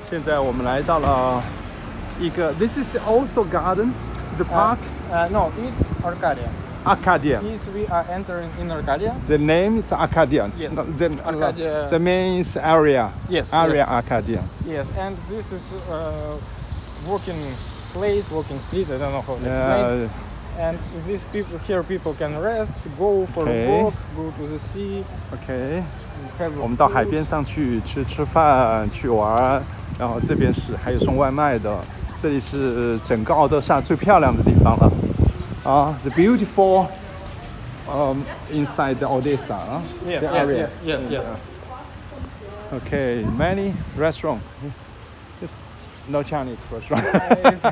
现在我们来到了一个 This is also garden, the park. No, it's Arcadia. Arcadia. We are entering in Arcadia. The name is Arcadia. Yes. Arcadia. The main is area. Yes. Area yes. Arcadia. Yes, and this is walking place, walking street. I don't know how to explain. And these people here, people can rest, go for a walk, go to the sea. OK. 我 们到海边上去吃饭去玩，然后这边是还有送外卖的，这里是整个奥德萨最漂亮的地方了。The beautiful inside the Odessa, yes, the area. Yes. Okay, many restaurants. It's no Chinese restaurant. It's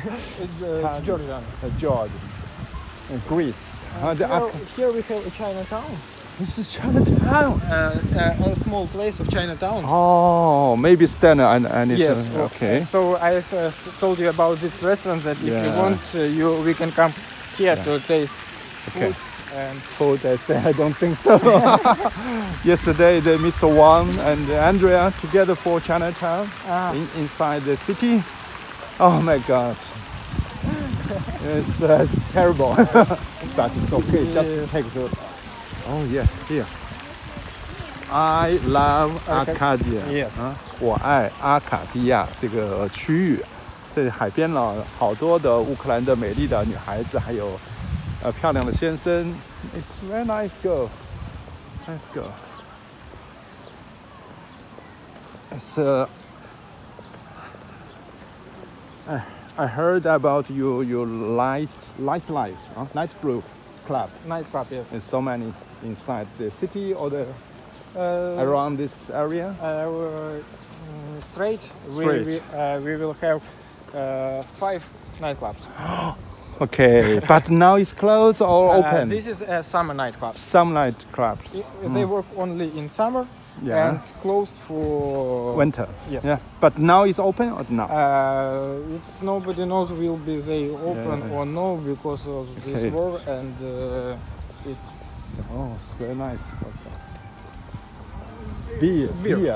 Georgian. Georgia. Greece. Here we have a Chinatown. This is Chinatown. A small place of Chinatown. Oh, maybe Stena and it. Yes. Okay. So I told you about this restaurant that if you want, we can come here to taste food. And food, I don't think so. Yesterday, Mr. Wang and Andrea together for Chinatown inside the city. Oh my God. It's terrible. But it's okay. Just take the. Oh yeah, here. I love Arcadia. Yes. 我爱阿卡迪亚这个区域。这里海边了好多的乌克兰的美丽的女孩子，还有漂亮的先生。It's very nice girl. Nice girl. It's I heard about your life, night club. Night club, yes. There's so many inside the city or the around this area. Straight. We will have 5 nightclubs. Okay, but now it's closed or open? This is a summer nightclub. Some nightclubs. They work only in summer and closed for winter. Yes. Yeah, but now it's open or not? Nobody knows will be they open or no because of this war and it's. Oh, it's very nice. Beer.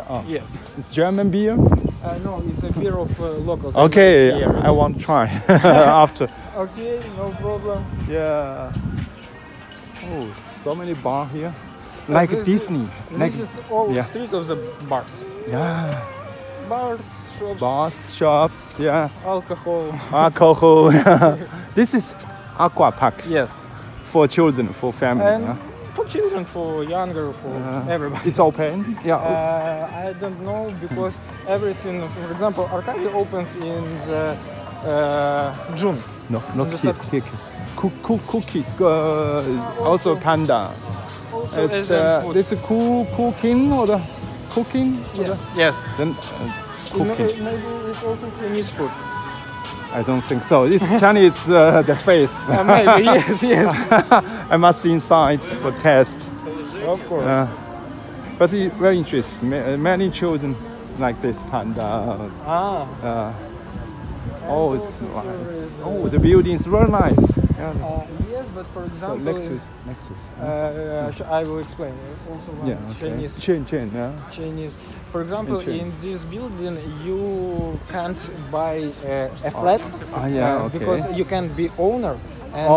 Oh. Yes. It's German beer? No, it's a beer of locals. Okay, I want to try after. Okay, no problem. Yeah. Oh, so many bars here. Like Disney. This is all street of the bars. Yeah. Bars, shops, yeah. Alcohol. This is aqua park. Yes. For children, for family. For children, for younger, for everybody. It's open? Yeah. I don't know because everything, for example, Arcadia opens in the June. No, not here. Cookie. Also panda. Also food. This is cooking or the cooking? Yes. Then cooking. Maybe it's also Chinese food. I don't think so. It's Chinese the face. Maybe yes. I must inside for test. Of course. But it's very interesting. Many children like this panda. Oh, it's nice. Oh, the building is very nice. Yes, but for example, next I will explain. Also, Chinese. For example, in this building, you can't buy a flat because you can't be owner. And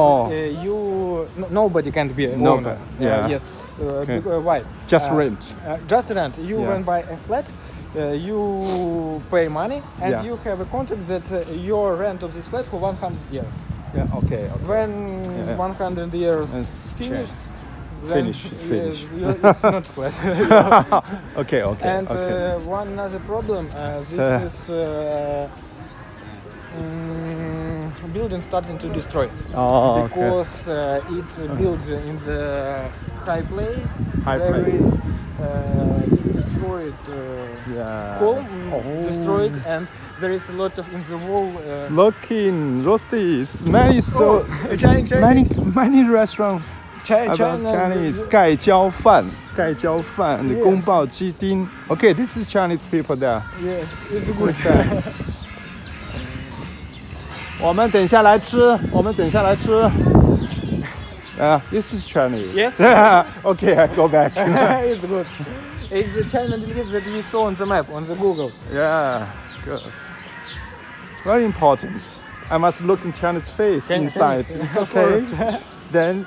nobody can be an owner. Yes. Why? Just rent. Just rent. You when buy a flat. You pay money and you have a contract that your rent of this flat for 100 years. Yeah, okay. When 100 years finished, finish. It's not flat. Okay. And one another problem, this is building starting to destroy because it's built in the high place. There is destroyed home, destroyed, and there is a lot of in the wall. Looking, Rosti, many restaurants. Chinese 盖浇饭 宫保鸡丁 Okay, this is Chinese people there. Yeah, it's good. 我们等下来吃 this is Chinese. Yes. Okay, I go back. It's good. It's the China delicacy that we saw on the map, on the Google. Yeah. good. Very important. I must look in China's face inside. It's okay. Then,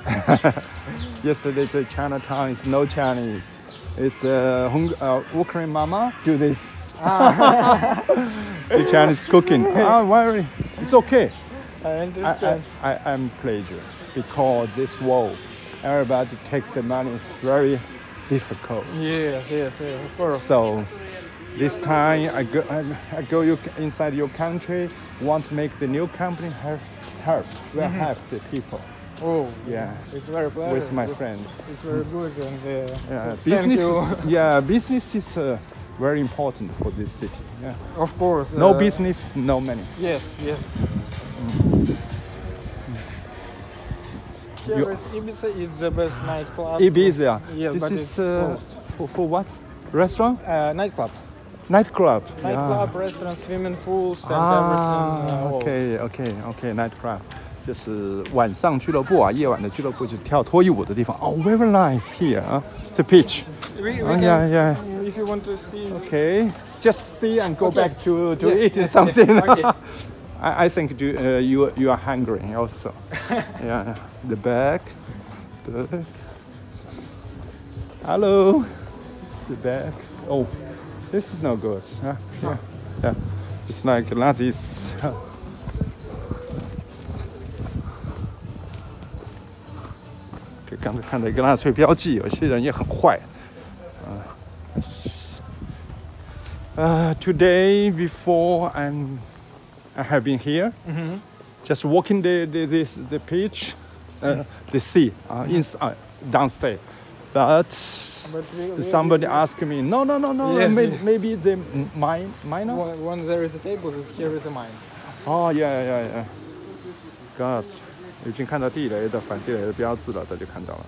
yesterday to Chinatown is no Chinese. It's Ukrainian mama do this. The Chinese cooking. Very. It's okay. I understand. I'm pleasure because this war, everybody take the money. It's very difficult. Yes, of course. So this time I go inside your country, want to make the new company help the people. Oh, yeah, it's very pleasant. With my friend. It's very good and business is very important for this city. Yeah. Of course. No business, no money. Yes. Ibiza is the best nightclub. Ibiza. Yes, this but is it's closed. For what? Restaurant? Nightclub. Nightclub. Nightclub, restaurant, swimming pools, and everything. Okay. Nightclub. 就是晚上俱乐部啊，夜晚的俱乐部，就跳脱衣舞的地方。Oh, very nice here. The beach. Yeah. If you want to see. Okay. Just see and go back to eat something. Okay. I think you are hungry also. Yeah. The back. Hello. The back. Oh, this is no good. Yeah. It's like this.刚才看到一个纳粹标记，有些人也很坏。Today before I have been here, just walking the beach, the sea, downstairs. But somebody asked me, no, yes, maybe the mine. When there is a table, here is a mine. Oh, yeah. God. 已经看到地雷的反地雷的标志了，大家看到了。